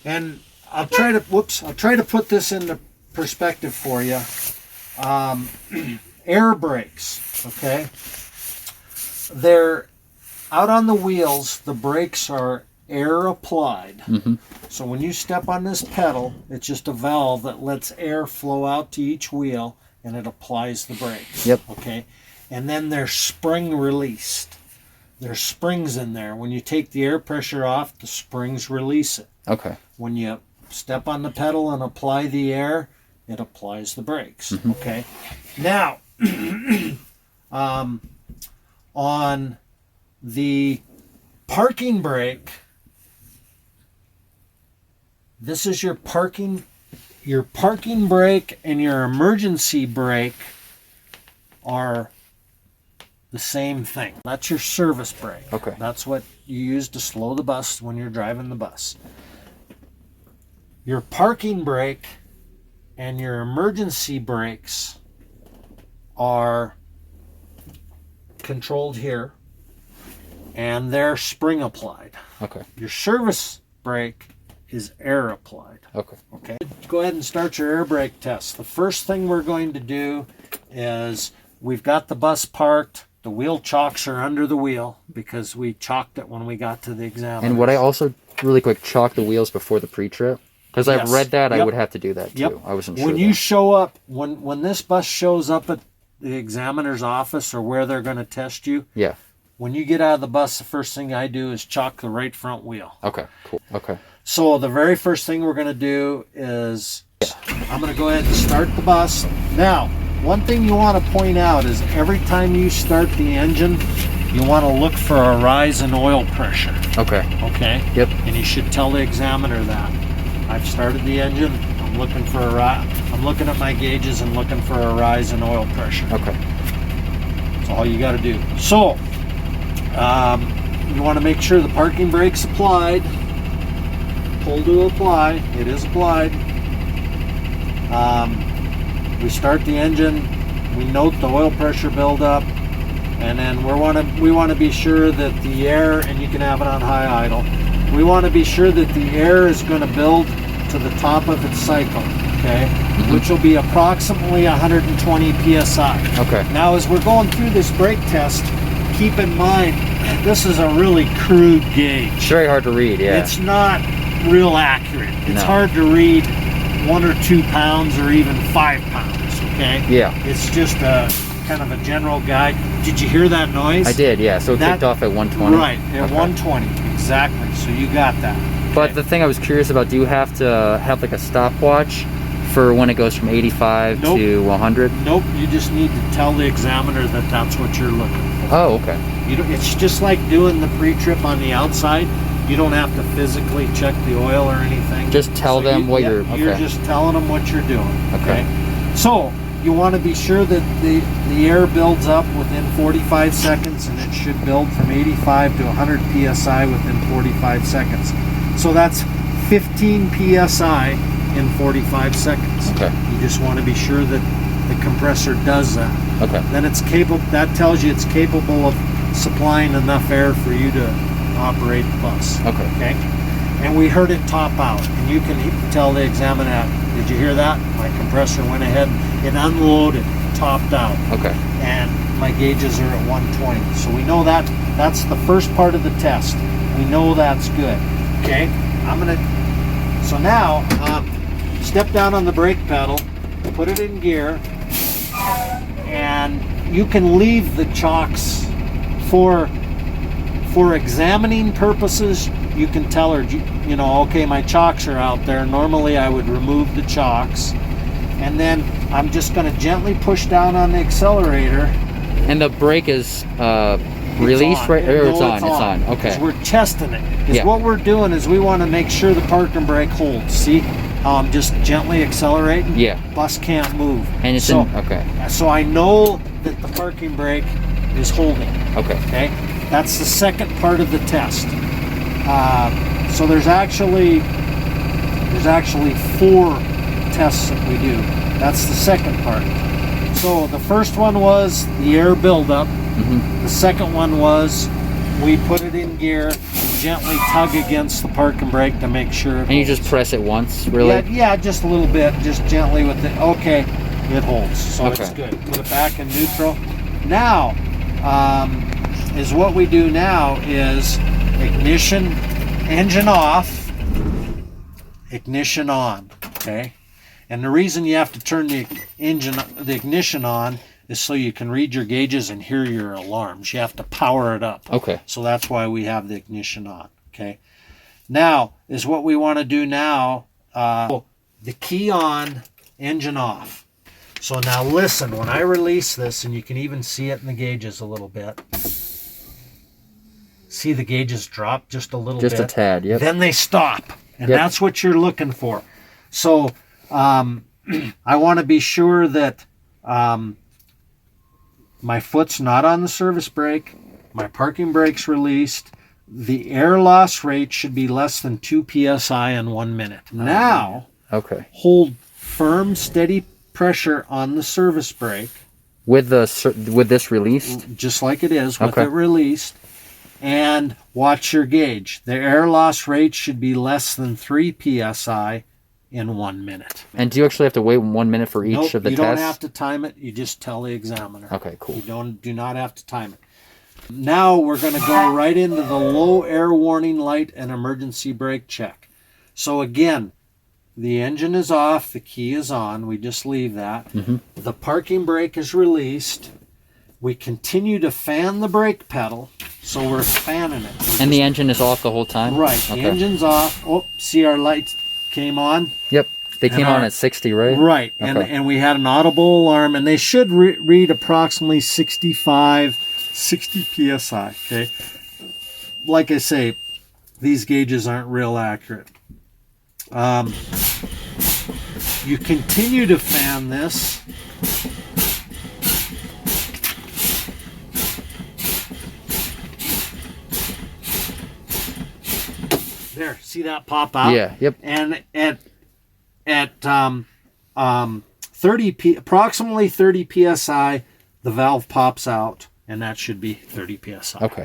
And I'll try to put this into perspective for you. Air brakes, okay? They're out on the wheels, the brakes are air applied. Mm-hmm. So when you step on this pedal, it's just a valve that lets air flow out to each wheel and it applies the brakes. Yep. Okay. And then they're spring released. There's springs in there. When you take the air pressure off, the springs release it. Okay. When you step on the pedal and apply the air, it applies the brakes. Mm-hmm. Okay. Now, on the parking brake, this is your parking brake and your emergency brake are the same thing. That's your service brake. Okay. That's what you use to slow the bus when you're driving the bus. Your parking brake and your emergency brakes are controlled here, and they're spring applied. Okay. Your service brake is air applied. Okay. Okay. Go ahead and start your air brake test. The first thing we're going to do is we've got the bus parked. The wheel chocks are under the wheel because we chalked it when we got to the examiner. And would I also, really quick, chalk the wheels before the pre-trip? Because I've read that, I would have to do that too. Yep. I wasn't sure. When you show up, when this bus shows up at the examiner's office or where they're going to test you, yeah. When you get out of the bus, the first thing I do is chalk the right front wheel. Okay, cool. Okay. So the very first thing we're going to do is I'm going to go ahead and start the bus. Now, one thing you want to point out is every time you start the engine, you want to look for a rise in oil pressure. Okay. Okay? Yep. And you should tell the examiner that. I've started the engine. I'm looking for a rise. I'm looking at my gauges and looking for a rise in oil pressure. Okay. That's all you got to do. So, you want to make sure the parking brake's applied. Pull to apply. It is applied. We start the engine. We note the oil pressure buildup, and then we want to be sure that the air, and you can have it on high idle. We want to be sure that the air is going to build to the top of its cycle, okay? Mm-hmm. Which will be approximately 120 psi. Okay. Now, as we're going through this brake test, keep in mind this is a really crude gauge. It's very hard to read, yeah. It's not real accurate. It's No. hard to read 1 or 2 pounds or even 5 pounds, okay? Yeah. It's just a kind of a general guide. Did you hear that noise? I did, yeah. So it kicked off at 120? Right, at 120, exactly. So you got that. But Okay. the thing I was curious about, do you have to have like a stopwatch for when it goes from 85 Nope. to 100? Nope, you just need to tell the examiner that that's what you're looking for. Oh, okay. It's just like doing the pre-trip on the outside. You don't have to physically check the oil or anything. Just tell them what you're... You're Okay. just telling them what you're doing. Okay. So you want to be sure that the air builds up within 45 seconds, and it should build from 85 to 100 psi within 45 seconds. So that's 15 psi in 45 seconds. Okay. You just want to be sure that the compressor does that. Okay. Then it's capable. That tells you it's capable of supplying enough air for you to operate the bus. Okay. Okay. And we heard it top out, and you can tell the examiner that. Did you hear that? My compressor went ahead and unloaded, topped out, Okay. and my gauges are at 120. So we know that that's the first part of the test. We know that's good. Okay. So now, step down on the brake pedal, put it in gear, and you can leave the chocks for examining purposes. You can tell her, okay, my chocks are out there. Normally I would remove the chocks, and then I'm just going to gently push down on the accelerator. And the brake is released, right? Or it's on. It's on. Okay. Because we're testing it. Because Yeah. what we're doing is we want to make sure the parking brake holds. See how I'm just gently accelerating? Yeah. Bus can't move. And it's okay. So I know that the parking brake is holding. Okay. Okay. That's the second part of the test. So there's actually 4 tests that we do. That's the second part. So the first one was the air buildup. Mm-hmm. The second one was we put it in gear, gently tug against the parking brake to make sure. And you just press it once, really? Yeah, just a little bit, just gently with it. Okay, it holds, so Okay. it's good. Put it back in neutral. Now, is what we do now is ignition, engine off, ignition on. Okay, and the reason you have to turn the ignition on is so you can read your gauges and hear your alarms. You have to power it up. Okay. So that's why we have the ignition on. Okay. Now is what we want to do now. The key on, engine off. So now listen, when I release this, and you can even see it in the gauges a little bit. See the gauges drop just a little bit? Just a tad, yep. Then they stop. And Yep. that's what you're looking for. So I want to be sure that my foot's not on the service brake, my parking brake's released, the air loss rate should be less than 2 psi in 1 minute. Now, Okay. hold firm, steady pressure on the service brake, With this released? just like it is, with Okay. it released, and watch your gauge. The air loss rate should be less than 3 psi in 1 minute. And do you actually have to wait 1 minute for each Nope, of the you tests? don't have to time it. You just tell the examiner. Okay, cool. You do not have to time it. Now we're going to go right into the low air warning light and emergency brake check. So again, the engine is off, the key is on. We just leave that. Mm-hmm. The parking brake is released. We continue to fan the brake pedal, so we're fanning it. And the engine is off the whole time? Right, Okay. the engine's off. Oh, see our lights came on. Yep. They came our- on at 60, right? Right, Okay. and we had an audible alarm, and they should read approximately 65, 60 psi. Okay, like I say, these gauges aren't real accurate. You continue to fan this. There, see that pop out? Yeah, yep. And at 30 approximately 30 psi, the valve pops out, and that should be 30 psi. Okay.